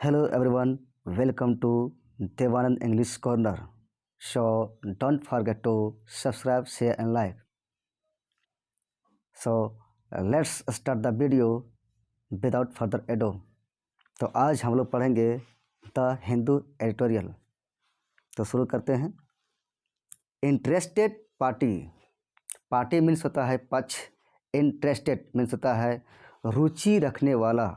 Hello everyone, welcome to Devanand English Corner. So don't forget to subscribe, share and like. So let's start the video without further ado. तो आज हम लोग पढ़ेंगे the Hindu editorial. तो शुरू करते हैं। इंटरेस्टेड पार्टी, पार्टी मीन्स होता है पक्ष, इंटरेस्टेड मीन्स होता है रुचि रखने वाला,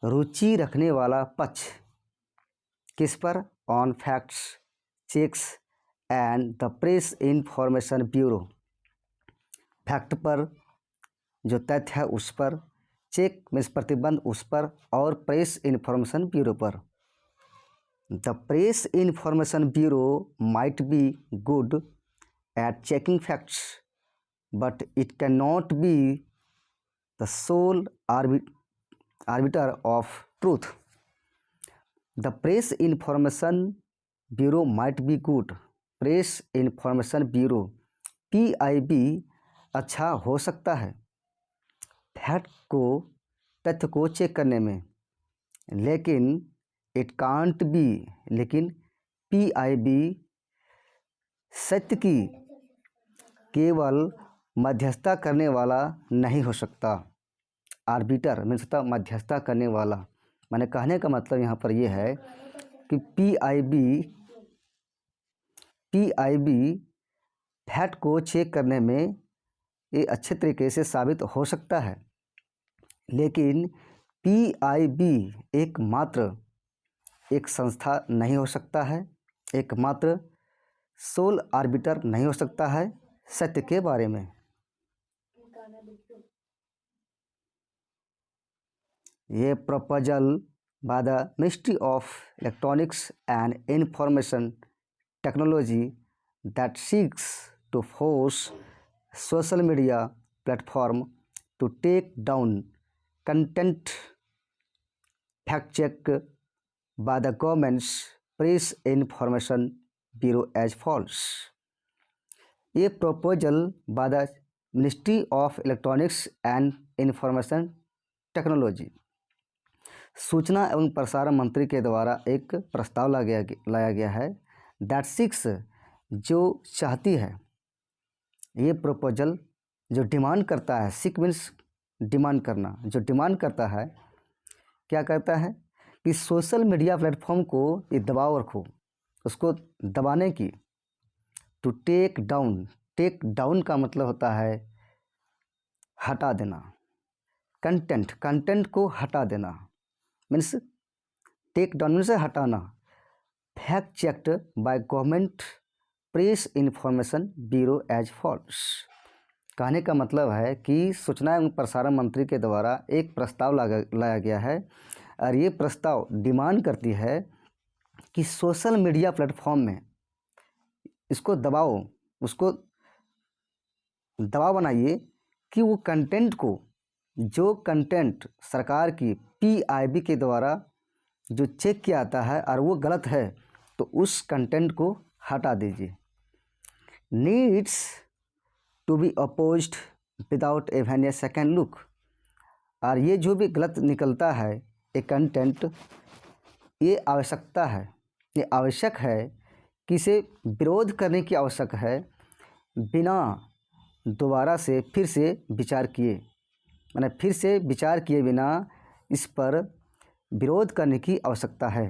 रुचि रखने वाला पक्ष किस पर? On facts, checks and the Press Information Bureau, fact पर जो तथ्य है उस पर, चेक मीन्स प्रतिबंध उस पर, और प्रेस इंफॉर्मेशन ब्यूरो पर। The Press Information Bureau might be good at checking facts but it can not be the sole arbiter of truth. The press information bureau might be good. Press information bureau PIB अच्छा हो सकता है fact को, तथ्य को check करने में, लेकिन इट कांट बी, लेकिन PIB सत्य की केवल मध्यस्थता करने वाला नहीं हो सकता। आर्बिटर मीन्स होता मध्यस्थता करने वाला। मैंने कहने का मतलब यहाँ पर यह है कि PIB फैक्ट को चेक करने में ये अच्छे तरीके से साबित हो सकता है, लेकिन PIB एकमात्र एक संस्था नहीं हो सकता है, एकमात्र सोल आर्बिटर नहीं हो सकता है सत्य के बारे में। ये proposal by the Ministry of Electronics and Information Technology that seeks to force social media platform to take down content fact-checked by the government's Press Information Bureau as false. ये proposal by the Ministry of Electronics and Information Technology, सूचना एवं प्रसारण मंत्री के द्वारा एक प्रस्ताव लाया गया है। दैट सिक्स जो चाहती है, ये प्रपोजल जो डिमांड करता है, सिक मीन्स डिमांड करना, जो डिमांड करता है, क्या करता है कि सोशल मीडिया प्लेटफॉर्म को ये दबाव रखो, उसको दबाने की। To take down, take down का मतलब होता है हटा देना, कंटेंट, कंटेंट को हटा देना मीन्स टेक डाउन मीन्स हटाना। Fact checked by government Press Information Bureau as false, कहने का मतलब है कि सूचना एवं प्रसारण मंत्री के द्वारा एक प्रस्ताव लाया गया है, और ये प्रस्ताव डिमांड करती है कि सोशल मीडिया प्लेटफॉर्म में इसको दबाओ, उसको दबाव बनाइए कि वो कंटेंट को, जो कंटेंट सरकार की PIB के द्वारा जो चेक किया आता है और वो गलत है, तो उस कंटेंट को हटा दीजिए। Needs to be opposed without even a second look, और ये जो भी गलत निकलता है ये कंटेंट, ये आवश्यकता है, ये आवश्यक है कि इसे विरोध करने की आवश्यक है बिना दोबारा से फिर से विचार किए, मैंने फिर से विचार किए बिना इस पर विरोध करने की आवश्यकता है।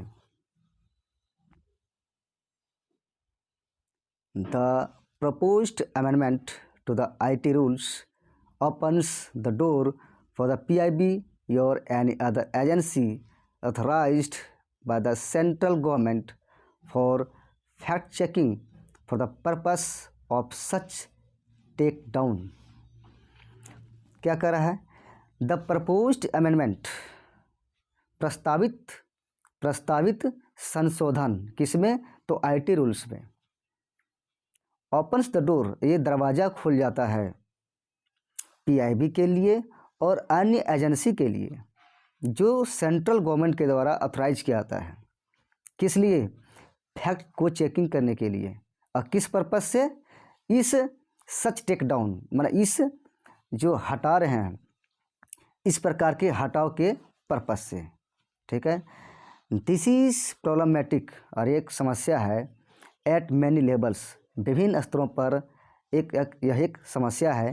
The proposed amendment to the IT rules opens the door for the PIB or any other agency authorized by the central government for fact checking for the purpose of such take down। क्या कर रहा है? The proposed amendment, प्रस्तावित संशोधन किसमें? तो IT rules में। Opens the door, ये दरवाज़ा खुल जाता है PIB के लिए और अन्य एजेंसी के लिए जो सेंट्रल गवर्नमेंट के द्वारा अथराइज किया जाता है। किस लिए? फैक्ट को चेकिंग करने के लिए। और किस पर्पस से? इस सच टेक डाउन, मतलब इस जो हटा रहे हैं, इस प्रकार के हटाव के पर्पस से। ठीक है। दिस इज प्रॉब्लमेटिक, और एक समस्या है, एट मैनी लेवल्स, विभिन्न स्तरों पर यह एक समस्या है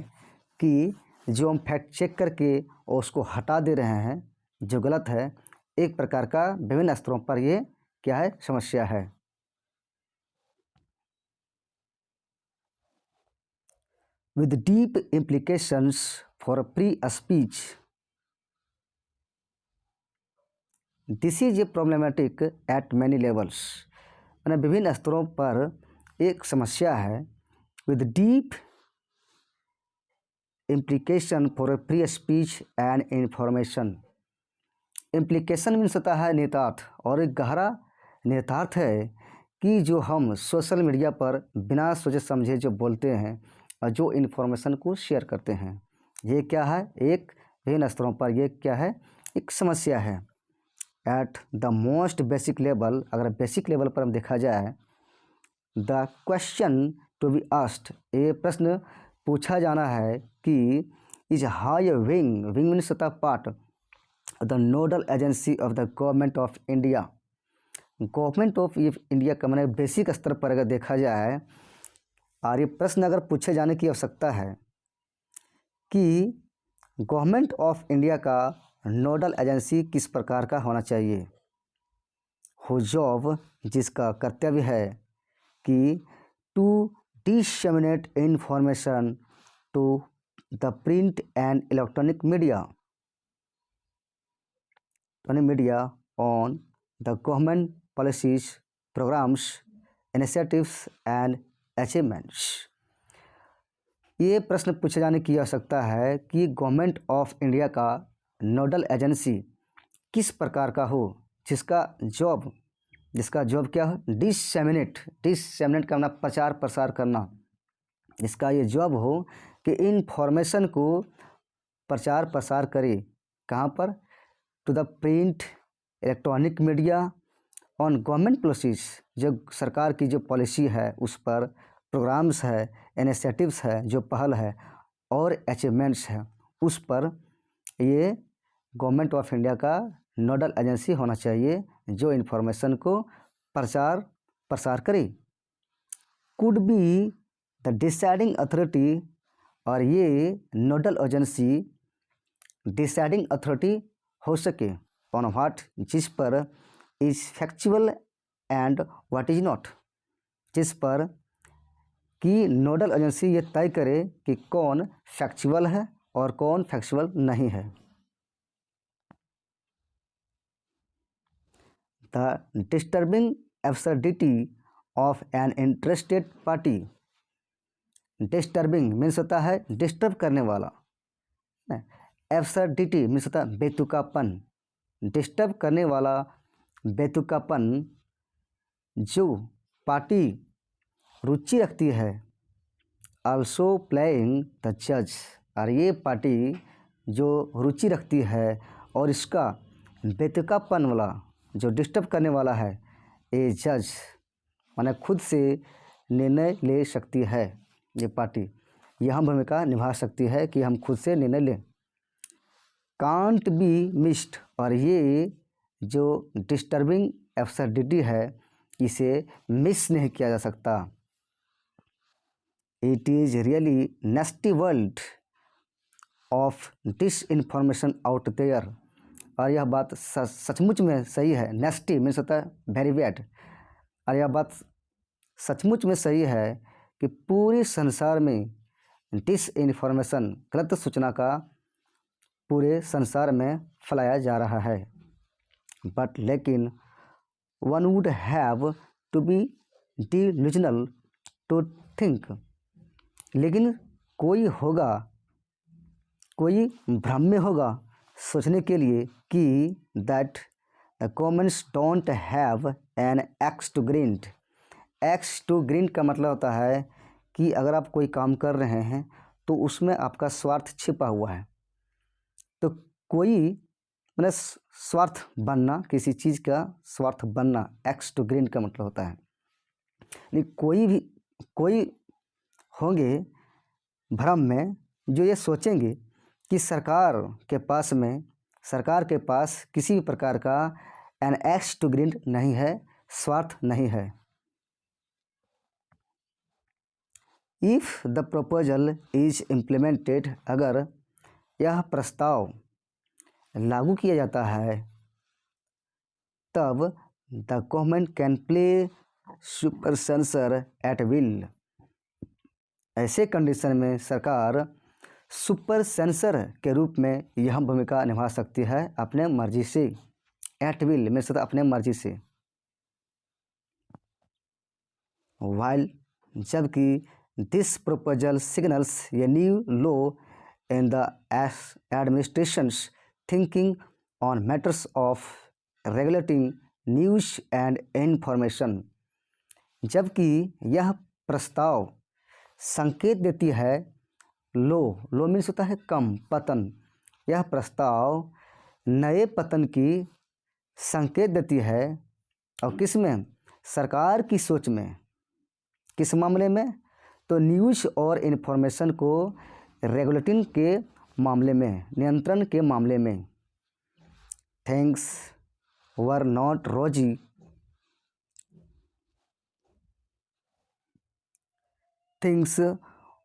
कि जो हम फैक्ट चेक करके और उसको हटा दे रहे हैं जो गलत है, एक प्रकार का विभिन्न स्तरों पर ये क्या है, समस्या है। With deep implications for free speech, this is a problematic eight many levels, यानी विभिन्न स्तरों पर एक समस्या है। With deep implication for free speech and information, implication means होता है निहितार्थ, और एक गहरा निहितार्थ है कि जो हम सोशल मीडिया पर बिना सोचे समझे जो बोलते हैं और जो इन्फॉर्मेशन को शेयर करते हैं, ये क्या है, एक विभिन्न स्तरों पर ये क्या है, एक समस्या है। At the most basic level, अगर बेसिक लेवल पर हम देखा जाए, the question to be asked, ये प्रश्न पूछा जाना है कि is high wing, wing means होता part, the nodal agency of the government of India, government of India का मैंने बेसिक स्तर पर अगर देखा जाए, और ये प्रश्न अगर पूछे जाने की आवश्यकता है कि गवर्नमेंट ऑफ इंडिया का नोडल एजेंसी किस प्रकार का होना चाहिए, हो जॉब, जिसका कर्तव्य है कि to disseminate information to the print and electronic media on the government policies, programmes, initiatives and achievements. ये प्रश्न पूछे जाने की आवश्यकता है कि गवर्नमेंट ऑफ इंडिया का नोडल एजेंसी किस प्रकार का हो, जिसका जॉब क्या हो, डिसेमिनेट करना, प्रचार प्रसार करना, जिसका ये जॉब हो कि इन्फॉर्मेशन को प्रचार प्रसार करे, कहाँ पर, to the print electronic media on government policies, जो सरकार की जो पॉलिसी है उस पर, प्रोग्राम्स है, इनिशिएटिव्स है, जो पहल है, और अचीवमेंट्स है, उस पर ये गवर्नमेंट ऑफ इंडिया का नोडल एजेंसी होना चाहिए जो इन्फॉर्मेशन को प्रचार प्रसार करे। Could be the deciding authority, और ये नोडल एजेंसी डिसाइडिंग अथॉरिटी हो सके, ऑन व्हाट, जिस पर, is factual and what is not, जिस पर कि नोडल एजेंसी ये तय करे कि कौन फैक्चुअल है और कौन फैक्चुअल नहीं है। The disturbing absurdity of an interested party, disturbing means होता है डिस्टर्ब करने वाला, एब्सर्डिटी मीन्स होता है बेतुकापन, डिस्टर्ब करने वाला बेतुकापन जो पार्टी रुचि रखती है, आल्सो प्लेइंग द जज, और ये पार्टी जो रुचि रखती है और इसका बेतुकापन वाला जो डिस्टर्ब करने वाला है, ये जज माने खुद से निर्णय ले सकती है, ये पार्टी यह भूमिका निभा सकती है कि हम खुद से निर्णय लें। कांट बी मिस्ड, और ये जो डिस्टर्बिंग एब्सर्डिटी है इसे मिस नहीं किया जा सकता। It is really nasty world of disinformation out there, और यह बात सचमुच में सही है। नेस्टी मीन्स होता है वेरी बैड, और यह बात सचमुच में सही है कि पूरे संसार में डिस इन्फॉर्मेशन, गलत सूचना का पूरे संसार में फैलाया जा रहा है। बट लेकिन one would have to be delusional to think, लेकिन कोई भ्रम में होगा सोचने के लिए कि that the governments don't have an axe to grind. Axe to grind का मतलब होता है कि अगर आप कोई काम कर रहे हैं तो उसमें आपका स्वार्थ छिपा हुआ है, तो कोई मतलब स्वार्थ बनना, किसी चीज़ का स्वार्थ बनना, एक्स टू ग्रीन का मतलब होता है। नहीं, कोई होंगे भ्रम में जो ये सोचेंगे कि सरकार के पास में सरकार के पास किसी भी प्रकार का एन एक्स टू ग्रीन नहीं है, स्वार्थ नहीं है। If the proposal is implemented, अगर यह प्रस्ताव लागू किया जाता है तब the government can play super censor at will, ऐसे कंडीशन में सरकार सुपर सेंसर के रूप में यह भूमिका निभा सकती है अपने मर्जी से। एट विल में सदा अपने मर्जी से। वाइल, जबकि this proposal signals a new low in the administrations thinking on matters of regulating news and information, जबकि यह प्रस्ताव संकेत देती है लो मीन्स होता है कम, पतन, यह प्रस्ताव नए पतन की संकेत देती है। और किस में? सरकार की सोच में। किस मामले में? तो न्यूज और इन्फॉर्मेशन को रेगुलेटिंग के मामले में, नियंत्रण के मामले में। थिंग्स वर नॉट रोजी, थिंग्स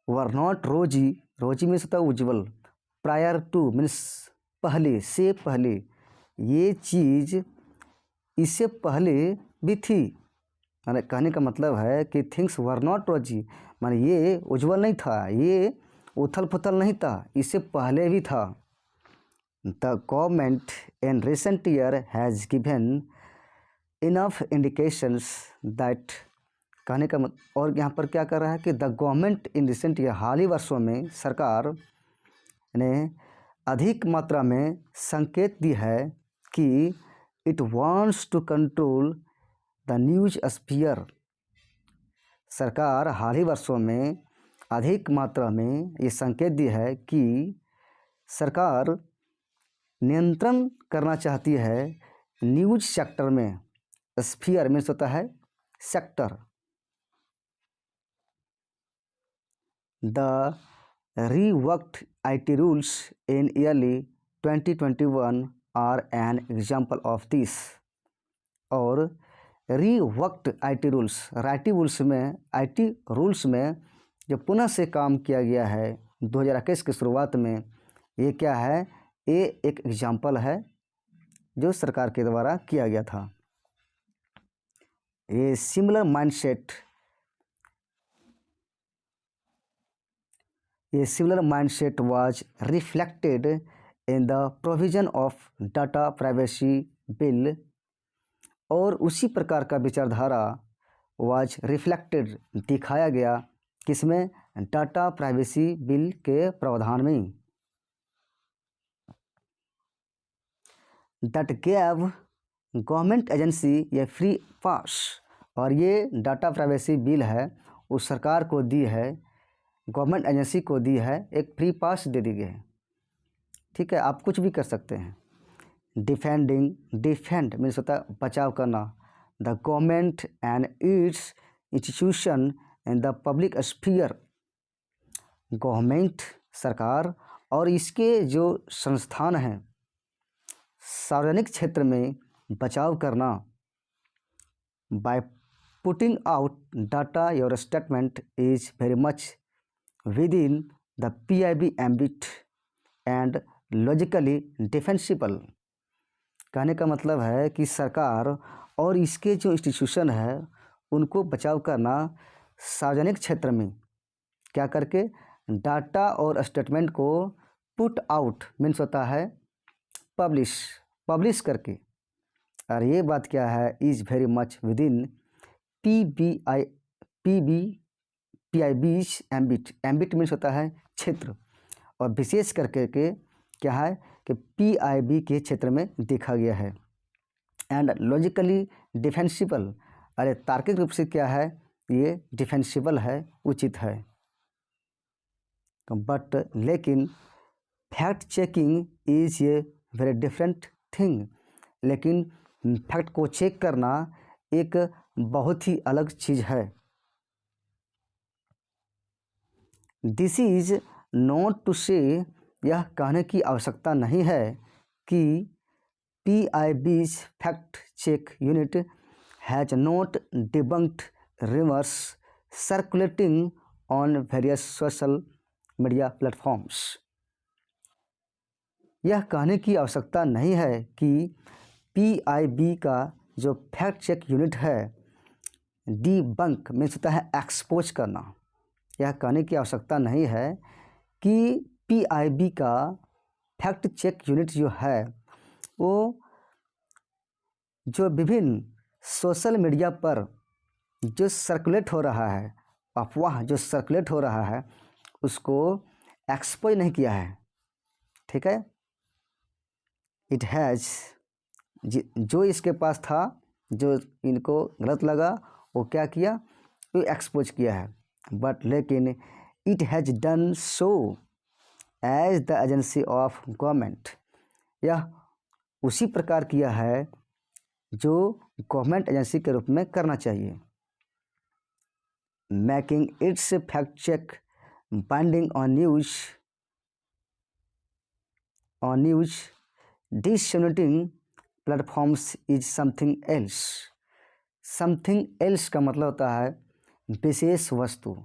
वर नॉट रोजी, रोजी मीन्स होता है उज्जवल, प्रायर टू मीन्स पहले से, पहले ये चीज़ इससे पहले भी थी। माने कहने का मतलब है कि थिंग्स वर नॉट रोजी माने ये उज्जवल नहीं था, ये उथल पुथल नहीं था, इससे पहले भी था। The government in recent year has given enough indications that, कहने का और यहाँ पर क्या कर रहा है कि the government in recent year, हाल ही वर्षों में सरकार ने अधिक मात्रा में संकेत दी है कि it wants to control the news sphere, सरकार हाल ही वर्षों में अधिक मात्रा में ये संकेत दी है कि सरकार नियंत्रण करना चाहती है न्यूज सेक्टर में। स्फीयर मीन्स होता है sector. The reworked IT rules in early 2021 are an example of this। और reworked IT rules, IT rules में जो पुनः से काम किया गया है 2021 की शुरुआत में, ये क्या है? ये एक एग्जाम्पल है जो सरकार के द्वारा किया गया था। ये similar mindset, A similar mindset was reflected in the provision of data privacy bill, और उसी प्रकार का विचारधारा was reflected दिखाया गया किसमें? डाटा प्राइवेसी बिल के प्रावधान में। That gave गवर्नमेंट एजेंसी ये फ्री पास, और ये डाटा प्राइवेसी बिल है उस सरकार को दी है, गवर्नमेंट एजेंसी को दी है, एक फ्री पास दे दी गई है। ठीक है, आप कुछ भी कर सकते हैं। डिफेंड मीन्स होता है बचाव करना। The government and it's institution in the public sphere, government सरकार और इसके जो संस्थान हैं सार्वजनिक क्षेत्र में बचाव करना। By putting out data your statement is very much within the PIB ambit and logically defensible, कहने का मतलब है कि सरकार और इसके जो इंस्टीट्यूशन है उनको बचाव करना सार्वजनिक क्षेत्र में क्या करके? डाटा और स्टेटमेंट को पुट आउट मीन्स होता है पब्लिश करके। और ये बात क्या है? Is very much within PIB's ambit means होता है क्षेत्र, और विशेष करके के क्या है कि PIB के क्षेत्र में देखा गया है। एंड लॉजिकली डिफेंसिबल, अरे तार्किक रूप से क्या है? ये डिफेंसिबल है, उचित है। बट लेकिन fact checking is a very different thing, लेकिन फैक्ट को चेक करना एक बहुत ही अलग चीज़ है। दिस इज नॉट टू से, यह कहने की आवश्यकता नहीं है कि PIB's fact check unit has not debunked rumors circulating on various social media platforms. यह कहने की आवश्यकता नहीं है कि PIB का जो फैक्ट चेक यूनिट है, डिबंक मीन्स होता है एक्सपोज करना। यह कहने की आवश्यकता नहीं है कि PIB का फैक्ट चेक यूनिट जो है वो जो विभिन्न सोशल मीडिया पर जो सर्कुलेट हो रहा है, अफवाह जो सर्कुलेट हो रहा है, उसको एक्सपोज नहीं किया है। ठीक है, इट हैज़ जो इसके पास था, जो इनको गलत लगा, वो क्या किया, वो एक्सपोज किया है। बट लेकिन it has done so as the agency of government, यह उसी प्रकार किया है जो गवर्नमेंट एजेंसी के रूप में करना चाहिए। Making its fact check binding on news disseminating platforms is something else. Something else का मतलब होता है विशेष वस्तु।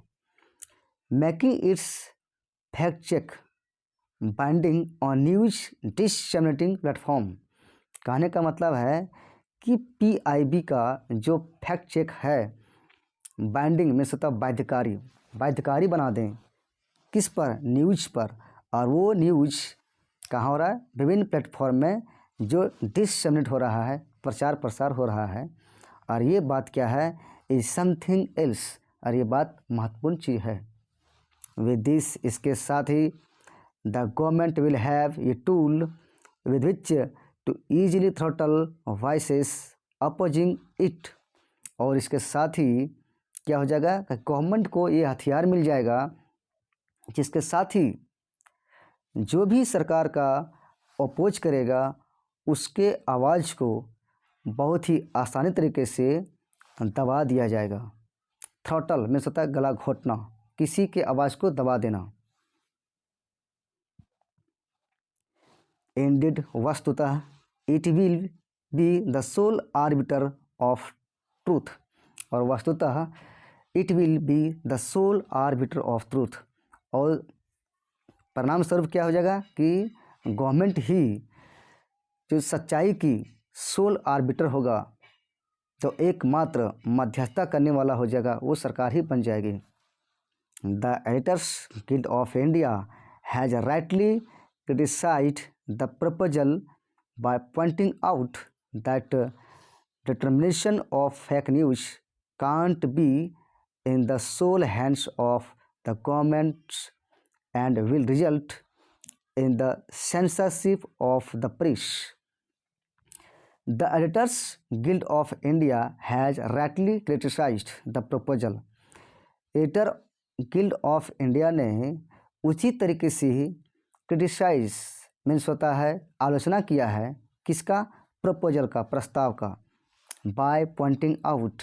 Making its fact check binding on news disseminating platform, कहने का मतलब है कि PIB का जो फैक्ट चेक है बाइंडिंग में होता बाध्यकारी बना दें, किस पर, न्यूज पर, और वो न्यूज कहाँ हो रहा है, विभिन्न प्लेटफॉर्म में जो डिसमिनेट हो रहा है, प्रचार प्रसार हो रहा है। और ये बात क्या है, इज समथिंग एल्स, और ये बात महत्वपूर्ण चीज़ है। विद दिस, इसके साथ ही the government will have a tool with which to easily throttle voices opposing it, और इसके साथ ही क्या हो जाएगा, गवर्नमेंट को ये हथियार मिल जाएगा जिसके साथ ही जो भी सरकार का अपोज करेगा उसके आवाज़ को बहुत ही आसानी तरीके से दबा दिया जाएगा। थ्रॉटल में होता है गला घोटना, किसी के आवाज़ को दबा देना। इंडेड, वस्तुतः it will be the sole arbiter of truth, और वस्तुतः it will be the sole arbiter of truth, और परिणाम स्वरूप क्या हो जाएगा कि गवर्नमेंट ही जो सच्चाई की सोल आर्बिटर होगा, जो एकमात्र मध्यस्थता करने वाला हो जाएगा, वो सरकार ही बन जाएगी। The editors guild of India has rightly criticised the proposal by pointing out that determination of fake news can't be in the sole hands of the governments and will result in the censorship of the press. The Editors Guild of India has rightly criticized the proposal. Editor guild of India ने उचित तरीके से criticise means होता है आलोचना किया है, किसका, प्रपोजल का, प्रस्ताव का। By pointing out,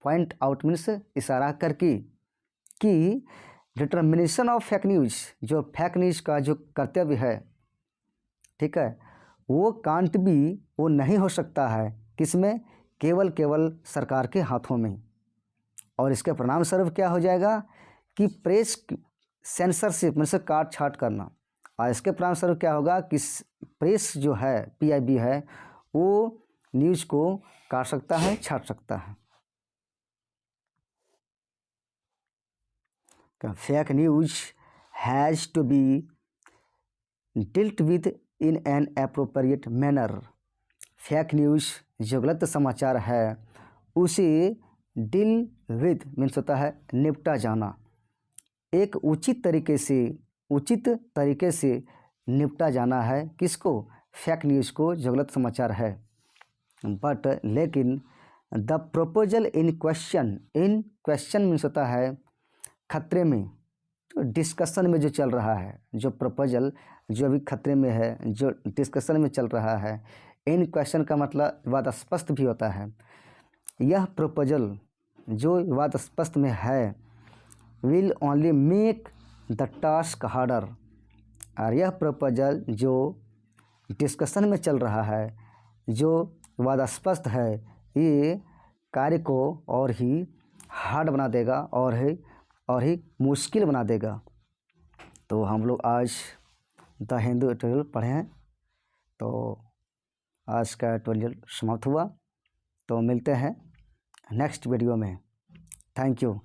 point out means इशारा करके, कि डिटर्मिनेशन ऑफ फेक न्यूज़, जो फेक न्यूज़ का जो कर्तव्य है, ठीक है, वो कांट भी, वो नहीं हो सकता है, किसमें, केवल सरकार के हाथों में। और इसके परिणाम स्वरूप क्या हो जाएगा कि प्रेस सेंसरशिप मीन्स काट छाट करना, और इसके परिणाम स्वरूप क्या होगा कि प्रेस जो है, PIB है, वो न्यूज़ को काट सकता है, छाट सकता है। Fake news has to be dealt within an appropriate manner. Fake news जो गलत समाचार है उसे डील विद मीन्स होता है निपटा जाना, एक उचित तरीके से निपटा जाना है, किसको, फेक न्यूज़ को, जो गलत समाचार है। बट लेकिन the proposal in question means होता है खतरे में, तो डिस्कशन में जो चल रहा है, जो प्रपोजल जो अभी खतरे में है, जो डिस्कशन में चल रहा है। इन क्वेश्चन का मतलब विवाद स्पष्ट भी होता है। यह प्रपोजल जो विवाद स्पष्ट में है will only make the task harder, और यह प्रपोजल जो डिस्कशन में चल रहा है, जो वादास्पष्ट है, ये कार्य को और ही हार्ड बना देगा और ही मुश्किल बना देगा। तो हम लोग आज द हिंदू एडिटोरियल पढ़े हैं, तो आज का एडिटोरियल समाप्त हुआ। तो मिलते हैं नेक्स्ट वीडियो में। Thank you.